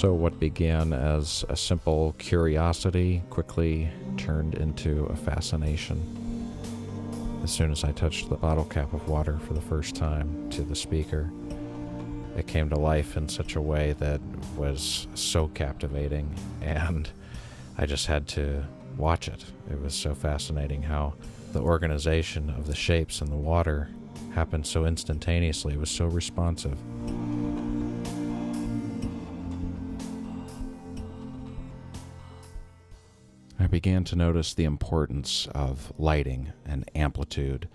So what began as a simple curiosity quickly turned into a fascination. As soon as I touched the bottle cap of water for the first time to the speaker, it came to life in such a way that was so captivating, and I just had to watch it. It was so fascinating how the organization of the shapes in the water happened so instantaneously. It was so responsive. I began to notice the importance of lighting and amplitude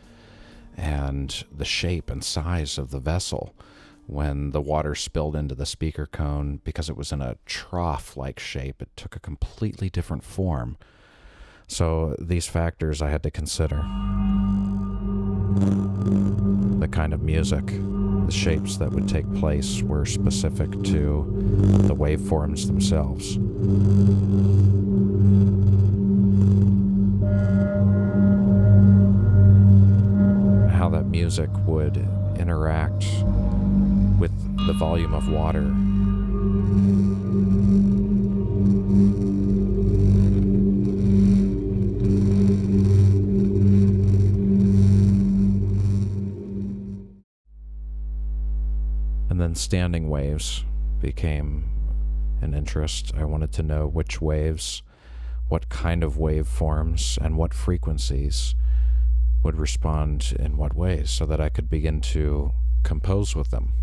and the shape and size of the vessel when the water spilled into the speaker cone. Because it was in a trough-like shape, it took a completely different form. So these factors I had to consider. The kind of music, the shapes that would take place were specific to the waveforms themselves. How that music would interact with the volume of water. And then standing waves became an interest. I wanted to know which waves, what kind of waveforms, and what frequencies would respond in what ways, so that I could begin to compose with them.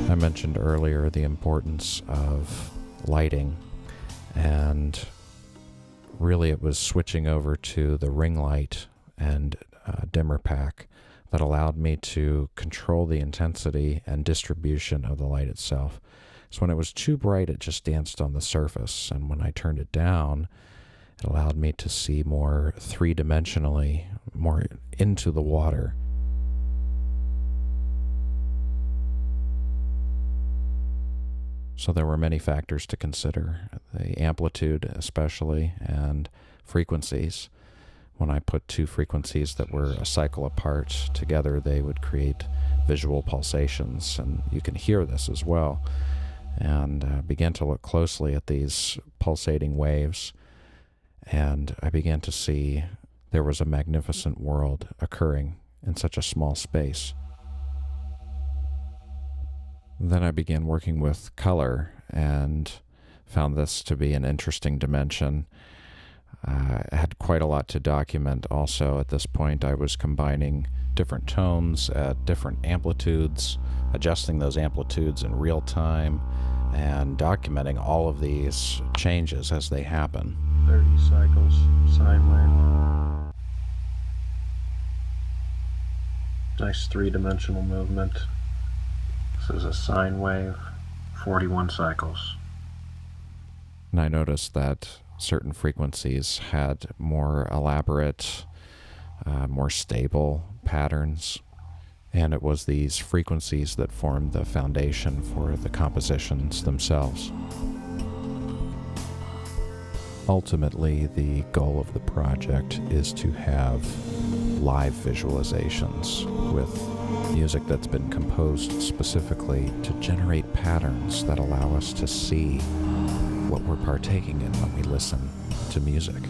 I mentioned earlier the importance of lighting, and really it was switching over to the ring light and dimmer pack that allowed me to control the intensity and distribution of the light itself. So when it was too bright, it just danced on the surface, and when I turned it down, it allowed me to see more three-dimensionally, more into the water. So there were many factors to consider, the amplitude especially, and frequencies. When I put two frequencies that were a cycle apart together, they would create visual pulsations, and you can hear this as well. And began to look closely at these pulsating waves, and I began to see there was a magnificent world occurring in such a small space. Then I began working with color and found this to be an interesting dimension. I had quite a lot to document also. At this point, I was combining different tones at different amplitudes, adjusting those amplitudes in real time, and documenting all of these changes as they happen. 30 cycles, sine wave. Nice three-dimensional movement. This is a sine wave, 41 cycles. And I noticed that certain frequencies had more elaborate, more stable patterns, and it was these frequencies that formed the foundation for the compositions themselves. Ultimately, the goal of the project is to have live visualizations with music that's been composed specifically to generate patterns that allow us to see what we're partaking in when we listen to music.